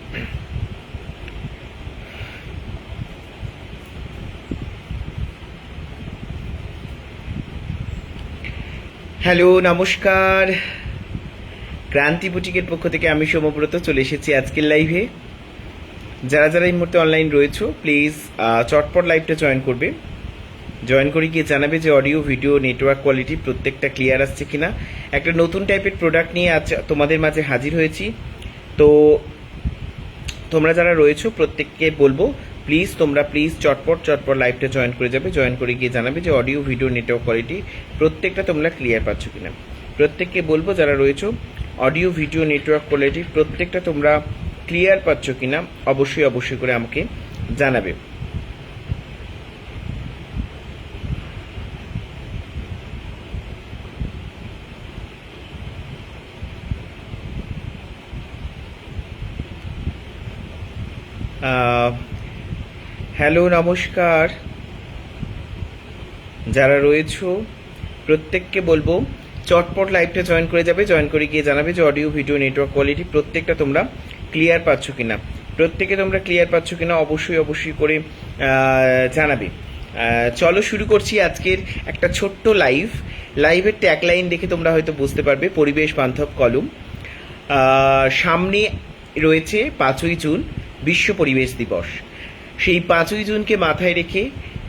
Hello, নমস্কার। ক্রান্তি বুটিকের পক্ষ থেকে আমি সোমব্রত চলে এসেছি আজকের লাইভে। যারা যারা এই মুহূর্তে অনলাইন রয়েছে প্লিজ চটপট লাইভটা জয়েন করবে। জয়েন করে গিয়ে জানাবে যে অডিও ভিডিও নেটওয়ার্ক কোয়ালিটি প্রত্যেকটা ক্লিয়ার আসছে কিনা। একটা নতুন টাইপের প্রোডাক্ট নিয়ে আজ তোমাদের মাঝে হাজির হয়েছি। তো তোমরা যারা রয়েছো প্রত্যেককে বলবো প্লিজ চটপট লাইভটা জয়েন করে যাবে। জয়েন করে গিয়ে জানাবে যে অডিও ভিডিও নেটওয়ার্ক কোয়ালিটি প্রত্যেকটা তোমরা ক্লিয়ার পাচ্ছ কিনা। প্রত্যেককে বলবো যারা রয়েছো অডিও ভিডিও নেটওয়ার্ক কোয়ালিটি প্রত্যেকটা তোমরা ক্লিয়ার পাচ্ছ কিনা অবশ্যই করে আমাকে জানাবে। হ্যালো, নমস্কার। যারা রয়েছো প্রত্যেককে বলবো চটপট লাইভটা জয়েন করে যাবে। জয়েন করে গিয়ে জানাবে যে অডিও ভিডিও নেটওয়ার্ক কোয়ালিটি প্রত্যেকটা তোমরা ক্লিয়ার পাচ্ছ কিনা। প্রত্যেকে তোমরা ক্লিয়ার পাচ্ছ কিনা অবশ্যই করে জানাবে। চলো শুরু করছি আজকের একটা ছোট্ট লাইভের ট্যাগলাইন দেখে তোমরা হয়তো বুঝতে পারবে পরিবেশ বান্ধব কলম। সামনে রয়েছে 5ই জুন বিশ্ব পরিবেশ দিবস। সেই 5ই জুনকে মাথায় রেখে,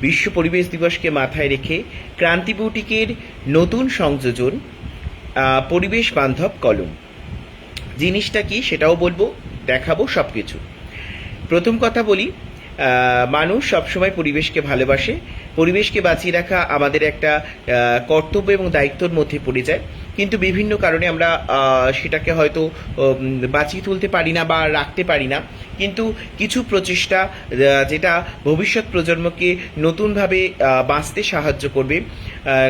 বিশ্ব পরিবেশ দিবসকে মাথায় রেখে ক্রান্তি বুটিকের নতুন সংযোজন পরিবেশ বান্ধব কলম। জিনিসটা কি সেটাও বলবো, দেখাবো সব কিছু। প্রথম কথা বলি, মানুষ সবসময় পরিবেশকে ভালোবাসে। পরিবেশকে বাঁচিয়ে রাখা আমাদের একটা কর্তব্য এবং দায়িত্বর মধ্যে পড়ে যায়, কিন্তু বিভিন্ন কারণে আমরা সেটাকে হয়তো বাঁচিয়ে তুলতে পারি না বা রাখতে পারি না। কিন্তু কিছু প্রচেষ্টা যেটা ভবিষ্যৎ প্রজন্মকে নতুনভাবে বাঁচতে সাহায্য করবে।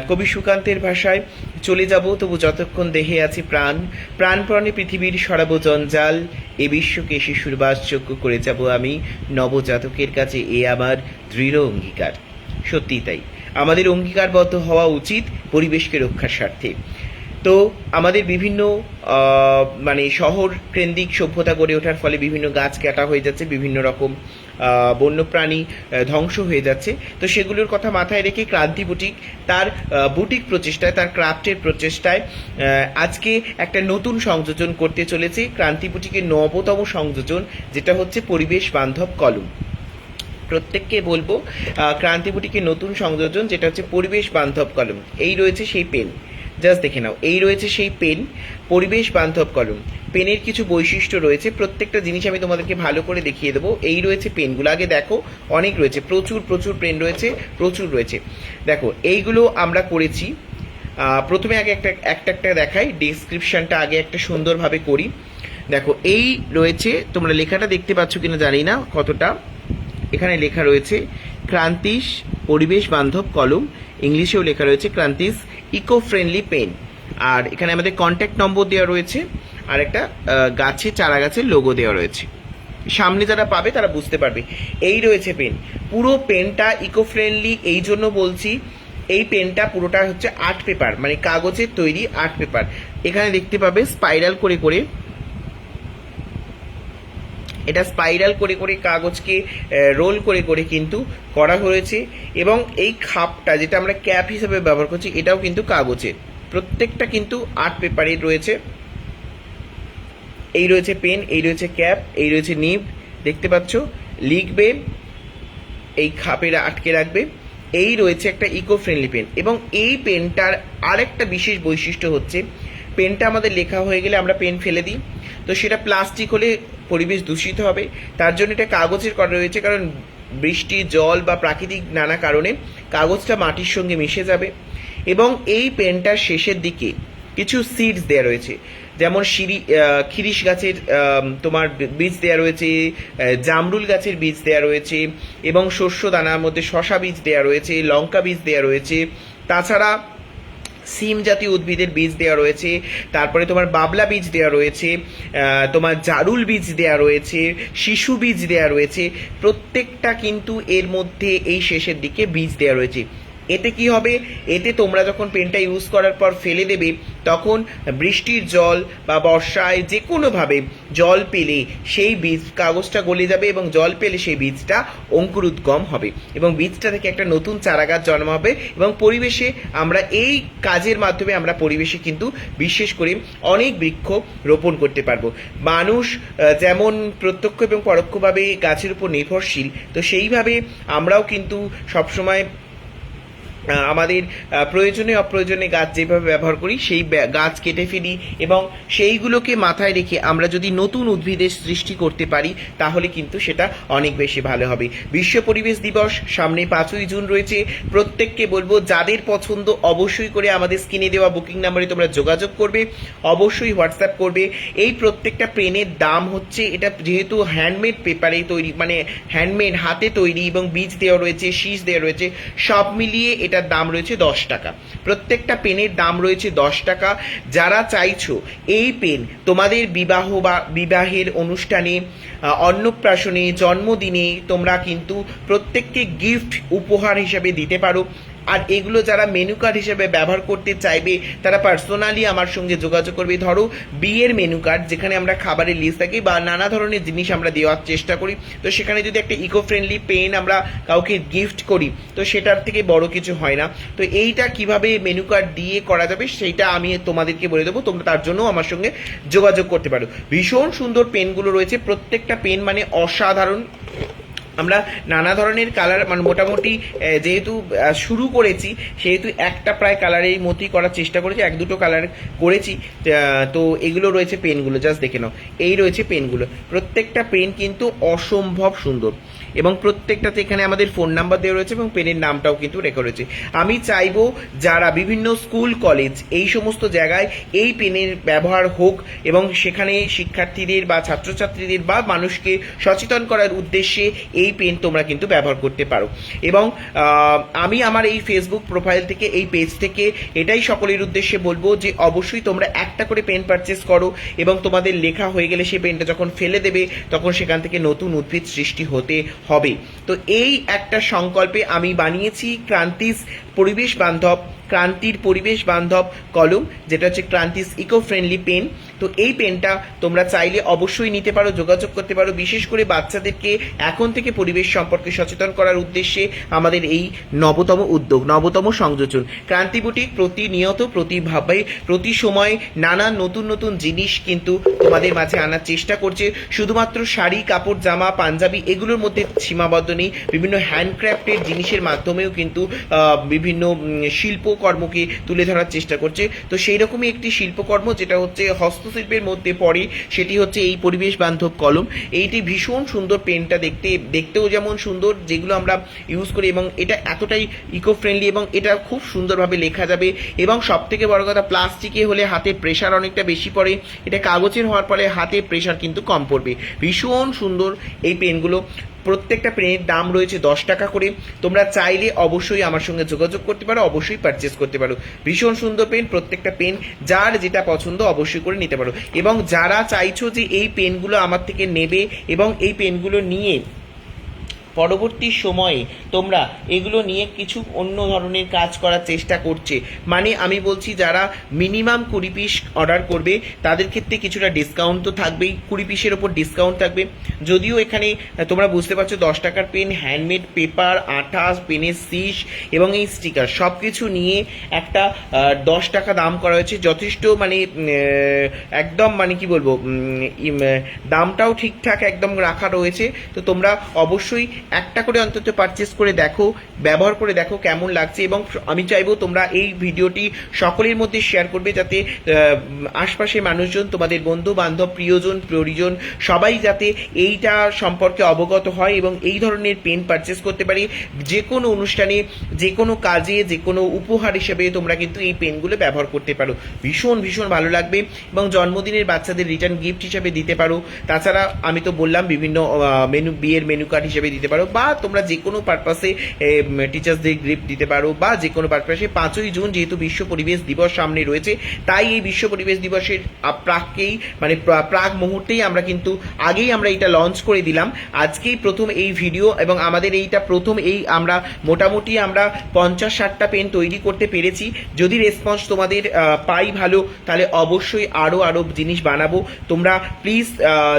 কবি সুকান্তের ভাষায়, চলে যাব তবু যতক্ষণ দেহে আছে প্রাণ, প্রাণপণে পৃথিবীর সরাবো জঞ্জাল, এ বিশ্বকে শিশুর বাসযোগ্য করে যাব আমি, নবজাতকের কাছে এ আমার দৃঢ় অঙ্গীকার। সত্যিই তাই, আমাদের অঙ্গীকারবদ্ধ হওয়া উচিত পরিবেশকে রক্ষার স্বার্থে। তো আমাদের বিভিন্ন শহর কেন্দ্রিক সভ্যতা গড়ে ওঠার ফলে বিভিন্ন গাছ কাটা হয়ে যাচ্ছে, বিভিন্ন রকম বন্যপ্রাণী ধ্বংস হয়ে যাচ্ছে। তো সেগুলোর কথা মাথায় রেখে ক্রান্তি বুটিক তার বুটিক প্রচেষ্টায়, তার ক্রাফটের প্রচেষ্টায় আজকে একটা নতুন সংযোজন করতে চলেছে। ক্রান্তি বুটিকের 9তম সংযোজন, যেটা হচ্ছে পরিবেশ বান্ধব কলম। প্রত্যেককে বলবো ক্রান্তি বুটিকের নতুন সংযোজন যেটা হচ্ছে পরিবেশ বান্ধব কলম। এই রয়েছে সেই পেন, জাস্ট দেখে নাও। এই রয়েছে সেই পেন, পরিবেশ বান্ধব কলম। পেনের কিছু বৈশিষ্ট্য রয়েছে, প্রত্যেকটা জিনিস আমি তোমাদেরকে ভালো করে দেখিয়ে দেবো। এই রয়েছে পেনগুলো, আগে দেখো অনেক রয়েছে, প্রচুর পেন রয়েছে, প্রচুর রয়েছে। দেখো এইগুলো আমরা করেছি। প্রথমে আগে একটা দেখাই, ডেসক্রিপশনটা আগে একটা সুন্দরভাবে করি। দেখো এই রয়েছে, তোমরা লেখাটা দেখতে পাচ্ছ কিনা জানি না কতটা। এখানে লেখা রয়েছে ক্রান্তিস পরিবেশ বান্ধব কলম, ইংলিশেও লেখা রয়েছে ক্রান্তিস ইকো ফ্রেন্ডলি পেন। আর এখানে আমাদের কন্ট্যাক্ট নম্বর দেওয়া রয়েছে, আর একটা চারা গাছের লোগো দেওয়া রয়েছে। সামনে যারা পাবে তারা বুঝতে পারবে। এই রয়েছে পেন, পুরো পেনটা ইকো ফ্রেন্ডলি। এই জন্য বলছি, এই পেনটা পুরোটা হচ্ছে আর্ট পেপার, মানে কাগজের তৈরি আর্ট পেপার। এখানে দেখতে পাবে স্পাইরাল করে এটা স্পাইরাল করে কাগজকে রোল করে কিন্তু করা হয়েছে। এবং এই খাপটা যেটা আমরা ক্যাপ হিসেবে ব্যবহার করছি, এটাও কিন্তু কাগজের। প্রত্যেকটা কিন্তু আর্ট পেপারের রয়েছে। এই রয়েছে পেন, এই রয়েছে ক্যাপ, এই রয়েছে নিব, দেখতে পাচ্ছ। লিখবে, এই খাপের আটকে রাখবে। এই রয়েছে একটা ইকো ফ্রেন্ডলি পেন। এবং এই পেনটার আরেকটা বিশেষ বৈশিষ্ট্য হচ্ছে, পেনটা আমাদের লেখা হয়ে গেলে আমরা পেন ফেলে দিই, তো সেটা প্লাস্টিক হলে পরিবেশ দূষিত হবে। তার জন্য এটা কাগজের করা রয়েছে, কারণ বৃষ্টি, জল বা প্রাকৃতিক নানা কারণে কাগজটা মাটির সঙ্গে মিশে যাবে। এবং এই পেনটার শেষের দিকে কিছু সিডস দেওয়া রয়েছে, যেমন খিরিশ গাছের তোমার বীজ দেওয়া রয়েছে, জামরুল গাছের বীজ দেওয়া রয়েছে, এবং শস্য দানার মধ্যে শশা বীজ দেওয়া রয়েছে, লঙ্কা বীজ দেওয়া রয়েছে। তাছাড়া সিম জাতীয় উদ্ভিদের বীজ দেওয়া রয়েছে, তারপরে তোমার বাবলা বীজ দেওয়া রয়েছে, তোমার জারুল বীজ দেওয়া রয়েছে, শিশু বীজ দেওয়া রয়েছে। প্রত্যেকটা কিন্তু এর মধ্যে এই শেষের দিকে বীজ দেওয়া রয়েছে। এতে কি হবে, এতে তোমরা যখন পেনটা ইউজ করার পর ফেলে দেবে তখন বৃষ্টির জল বা বর্ষায় যে কোনোভাবে জল পেলে সেই বীজ কাগজটা গলে যাবে এবং জল পেলে সেই বীজটা অঙ্কুরোদ্গম হবে এবং বীজটা থেকে একটা নতুন চারাগাছ জন্ম হবে এবং পরিবেশে আমরা এই কাজের মাধ্যমে আমরা পরিবেশে কিন্তু বিশেষ করে অনেক বৃক্ষ রোপণ করতে পারবো। মানুষ যেমন প্রত্যক্ষ এবং পরোক্ষভাবে গাছের উপর নির্ভরশীল, তো সেইভাবে আমরাও কিন্তু সবসময় আমাদের প্রয়োজনে অপ্রয়োজনে গাছ যেভাবে ব্যবহার করি সেই গাছ কেটে ফেলি এবং সেইগুলোকে মাথায় রেখে আমরা যদি নতুন উদ্ভিদের সৃষ্টি করতে পারি তাহলে কিন্তু সেটা অনেক বেশি ভালো হবে। বিশ্ব পরিবেশ দিবস সামনে 5ই জুন রয়েছে। প্রত্যেককে বলবো যাদের পছন্দ অবশ্যই করে আমাদের স্ক্রিনে দেওয়া বুকিং নাম্বারে তোমরা যোগাযোগ করবে, অবশ্যই হোয়াটসঅ্যাপ করবে। এই প্রত্যেকটা পেনের দাম হচ্ছে, এটা যেহেতু হ্যান্ডমেড পেপারে তৈরি, মানে হ্যান্ডমেড হাতে তৈরি এবং বীজ দেওয়া রয়েছে, শীষ দেওয়া রয়েছে, সব মিলিয়ে এটার দাম রয়েছে 10 টাকা। প্রত্যেকটা পেনের দাম রয়েছে 10 টাকা। যারা চাইছো এই পেন তোমাদের বিবাহ বা বিবাহের অনুষ্ঠানে, অন্নপ্রাশনে, জন্মদিনে তোমরা কিন্তু প্রত্যেককে গিফট উপহার হিসেবে দিতে পারো। আর এগুলো যারা মেনু কার্ড হিসেবে ব্যবহার করতে চাইবে তারা পার্সোনালি আমার সঙ্গে যোগাযোগ করবে। ধরো বিয়ের মেনু কার্ড যেখানে আমরা খাবারের লিস্ট থাকি বা নানা ধরনের জিনিস আমরা দেওয়ার চেষ্টা করি, তো সেখানে যদি একটা ইকো ফ্রেন্ডলি পেন আমরা কাউকে গিফট করি তো সেটার থেকে বড় কিছু হয় না। তো এইটা কিভাবে মেনু কার্ড দিয়ে করা যাবে সেইটা আমি তোমাদেরকে বলে দেবো, তোমরা তার জন্য আমার সঙ্গে যোগাযোগ করতে পারো। ভীষণ সুন্দর পেনগুলো রয়েছে, প্রত্যেকটা পেন মানে অসাধারণ। আমরা নানা ধরনের কালার, মানে মোটামুটি যেহেতু শুরু করেছি সেহেতু একটা প্রায় কালারের মতোই করার চেষ্টা করেছি, 1-2 কালার করেছি। তো এগুলো রয়েছে পেনগুলো, জাস্ট দেখে নাও। এই রয়েছে পেনগুলো, প্রত্যেকটা পেন কিন্তু অসম্ভব সুন্দর এবং প্রত্যেকটাতে এখানে আমাদের ফোন নাম্বার দেওয়া রয়েছে এবং পেনের নামটাও কিন্তু রেকর্ড রয়েছে। আমি চাইবো যারা বিভিন্ন স্কুল কলেজ এই সমস্ত জায়গায় এই পেনের ব্যবহার হোক এবং সেখানে শিক্ষার্থীদের বা ছাত্রছাত্রীদের বা মানুষকে সচেতন করার উদ্দেশ্যে এই পেন তোমরা কিন্তু ব্যবহার করতে পারো। এবং আমি আমার এই ফেসবুক প্রোফাইল থেকে, এই পেজ থেকে এটাই সকলের উদ্দেশ্যে বলবো যে অবশ্যই তোমরা একটা করে পেন পারচেস করো এবং তোমাদের লেখা হয়ে গেলে সেই পেনটা যখন ফেলে দেবে তখন সেখান থেকে নতুন উদ্ভিদ সৃষ্টি হতে হবে। তো এই একটা সংকল্পে আমি বানিয়েছি ক্রান্তিস পরিবেশ বান্ধব, ক্রান্তির পরিবেশ বান্ধব কলম, যেটা হচ্ছে ক্রান্তিস ইকো ফ্রেন্ডলি পেন। তো এই পেনটা তোমরা চাইলে অবশ্যই নিতে পারো, যোগাযোগ করতে পারো। বিশেষ করে বাচ্চাদেরকে এখন থেকে পরিবেশ সম্পর্কে সচেতন করার উদ্দেশ্যে আমাদের এই নবতম উদ্যোগ, নবতম সংযোজন। ক্রান্তি বুটিক প্রতিনিয়ত, প্রতিভাবে, প্রতি সময় নানান নতুন নতুন জিনিস কিন্তু তোমাদের মাঝে আনার চেষ্টা করছে। শুধুমাত্র শাড়ি, কাপড়, জামা, পাঞ্জাবি এগুলোর মধ্যে সীমাবদ্ধ নেই, বিভিন্ন হ্যান্ডক্রাফটের জিনিসের মাধ্যমেও কিন্তু বিভিন্ন শিল্পকর্মকে তুলে ধরার চেষ্টা করছে। তো সেই রকমই একটি শিল্পকর্ম যেটা হচ্ছে হস্তশিল্পের মধ্যে পড়ে, সেটি হচ্ছে এই পরিবেশ বান্ধব কলম। এইটি ভীষণ সুন্দর, পেনটা দেখতেও যেমন সুন্দর, যেগুলো আমরা ইউজ করি, এবং এটা এতটাই ইকো ফ্রেন্ডলি এবং এটা খুব সুন্দরভাবে লেখা যাবে। এবং সব থেকে বড় কথা, প্লাস্টিকে হলে হাতে প্রেশার অনেকটা বেশি পড়ে, এটা কাগজের হওয়ার ফলে হাতে প্রেশার কিন্তু কম পড়বে। ভীষণ সুন্দর এই পেনগুলো। প্রত্যেকটা পেনের দাম রয়েছে 10 টাকা করে। তোমরা চাইলে অবশ্যই আমার সঙ্গে যোগাযোগ করতে পারো, অবশ্যই পারচেস করতে পারো। ভীষণ সুন্দর পেন, প্রত্যেকটা পেন যার যেটা পছন্দ অবশ্যই করে নিতে পারো। এবং যারা চাইছো যে এই পেনগুলো আমার থেকে নেবে এবং এই পেনগুলো নিয়ে পরবর্তী সময়ে তোমরা এগুলো নিয়ে কিছু অন্য ধরনের কাজ করার চেষ্টা করছে, মানে আমি বলছি যারা মিনিমাম 20 পিস অর্ডার করবে তাদের ক্ষেত্রে কিছুটা ডিসকাউন্ট তো থাকবেই, 20 পিসের ওপর ডিসকাউন্ট থাকবে। যদিও এখানে তোমরা বুঝতে পারছো 10 টাকার পেন, হ্যান্ডমেড পেপার, আঠা, পেনের শীষ এবং এই স্টিকার সব কিছু নিয়ে একটা 10 টাকা দাম করা হয়েছে। যথেষ্ট মানে একদম মানে কি বলবো, দামটাও ঠিকঠাক একদম রাখা রয়েছে। তো তোমরা অবশ্যই একটা করে অন্তত পারচেস করে দেখো, ব্যবহার করে দেখো কেমন লাগছে। এবং আমি চাইবো তোমরা এই ভিডিওটি সকলের মধ্যে শেয়ার করবে, যাতে আশপাশে মানুষজন, তোমাদের বন্ধু বান্ধব, প্রিয়জন পরিজন সবাই যাতে এইটা সম্পর্কে অবগত হয় এবং এই ধরনের পেন পারচেস করতে পারি। যে কোনো অনুষ্ঠানে, যে কোনো কাজে, যে কোনো উপহার হিসেবে তোমরা কিন্তু এই পেনগুলো ব্যবহার করতে পারো। ভীষণ ভীষণ ভালো লাগবে এবং জন্মদিনের বাচ্চাদের রিটার্ন গিফট হিসেবে দিতে পারো। তাছাড়া আমি তো বললাম বিভিন্ন বিয়ের মেনু কার্ড হিসেবে দিতে পারো, বা তোমরা যে কোনো পারপাসে টিচার্স ডে গিফট দিতে পারো, বা যে কোনো পারপাসে 5ই জুন যেহেতু বিশ্ব পরিবেশ দিবস সামনে রয়েছে, তাই এই বিশ্ব পরিবেশ দিবসের প্রাককেই মানে প্রাক মুহূর্তেই আমরা কিন্তু আগেই আমরা এটা লঞ্চ করে দিলাম। আজকেই প্রথম এই ভিডিও, এবং আমাদের এইটা প্রথম আমরা মোটামুটি আমরা 50-60টা পেন তৈরি করতে পেরেছি। যদি রেসপন্স তোমাদের পাই ভালো, তাহলে অবশ্যই আরও জিনিস বানাবো। তোমরা প্লিজ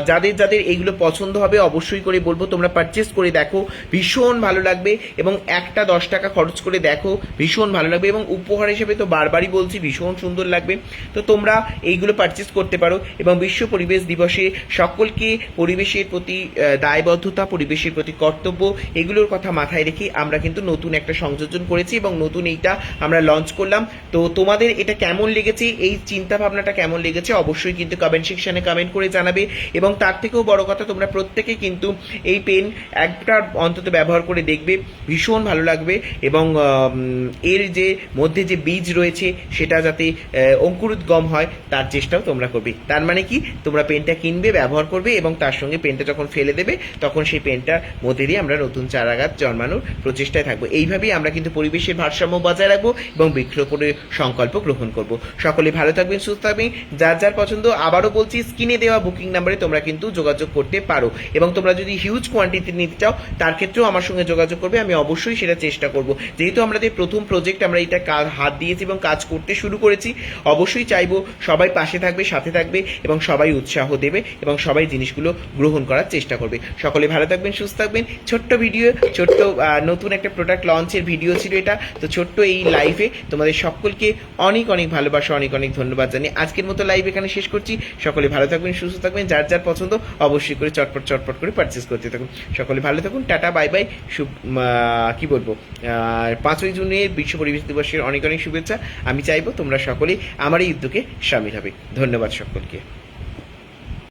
যাদের যাদের এইগুলো পছন্দ হবে অবশ্যই করে বলবো তোমরা পারচেস করে দেখো, ভীষণ ভালো লাগবে, এবং একটা 10 টাকা খরচ করে দেখো, ভীষণ ভালো লাগবে, এবং উপহার হিসেবে তো বারবারই বলছি ভীষণ সুন্দর লাগবে। তো তোমরা এইগুলো পারচেস করতে পারো, এবং বিশ্ব পরিবেশ দিবসে সকলকে পরিবেশের প্রতি দায়বদ্ধতা, পরিবেশের প্রতি কর্তব্য, এগুলোর কথা মাথায় রেখে আমরা কিন্তু নতুন একটা সংযোজন করেছি, এবং নতুন এইটা আমরা লঞ্চ করলাম। তো তোমাদের এটা কেমন লেগেছে, এই চিন্তা ভাবনাটা কেমন লেগেছে অবশ্যই কিন্তু কমেন্ট সেকশনে কমেন্ট করে জানাবে। এবং তার থেকেও বড় কথা, তোমরা প্রত্যেকে কিন্তু এই পেন একটা অন্তত ব্যবহার করে দেখবে, ভীষণ ভালো লাগবে, এবং এর যে মধ্যে যে বীজ রয়েছে সেটা যাতে অঙ্কুরোদ্গম হয় তার চেষ্টাও তোমরা করবে। তার মানে কি, তোমরা পেনটা কিনবে, ব্যবহার করবে, এবং তার সঙ্গে পেনটা যখন ফেলে দেবে তখন সেই পেনটার মধ্যে দিয়ে আমরা নতুন চারাগাছ জন্মানোর প্রচেষ্টায় থাকবো। এইভাবেই আমরা কিন্তু পরিবেশের ভারসাম্য বজায় রাখবো এবং বৃক্ষরোপণের সংকল্প গ্রহণ করব। সকলে ভালো থাকবেন, সুস্থ থাকবেন। যার যার পছন্দ, আবারও বলছি, স্ক্রিনে দেওয়া বুকিং নাম্বারে তোমরা কিন্তু যোগাযোগ করতে পারো, এবং তোমরা যদি হিউজ কোয়ান্টিটি নিতে চাও তার ক্ষেত্রেও আমার সঙ্গে যোগাযোগ করবে, আমি অবশ্যই সেটা চেষ্টা করব। যেহেতু আমাদের প্রথম প্রজেক্ট, আমরা এটা হাত দিয়েছি এবং কাজ করতে শুরু করেছি, অবশ্যই চাইবো সবাই পাশে থাকবে, সাথে থাকবে, এবং সবাই উৎসাহ দেবে, এবং সবাই জিনিসগুলো গ্রহণ করার চেষ্টা করবে। সকলে ভালো থাকবেন, সুস্থ থাকবেন। ছোট্ট ভিডিও, ছোট্ট নতুন একটা প্রোডাক্ট লঞ্চের ভিডিও ছিল এটা। তো ছোট্ট এই লাইভে তোমাদের সকলকে অনেক অনেক ভালোবাসা, অনেক অনেক ধন্যবাদ জানিয়ে আজকের মতো লাইভ এখানে শেষ করছি। সকলে ভালো থাকবেন, সুস্থ থাকবেন। যার যার পছন্দ অবশ্যই করে চটপট করে পারচেস করতে থাকুন। সকলে ভালো থাকুন, টাটা, বাই বাই। কি বলবো, 5ই জুনের বিশ্ব পরিবেশ দিবসের অনেক অনেক শুভেচ্ছা। আমি চাইবো তোমরা সকলেই আমার এই উদ্যোগে সামিল হবে। ধন্যবাদ সকলকে।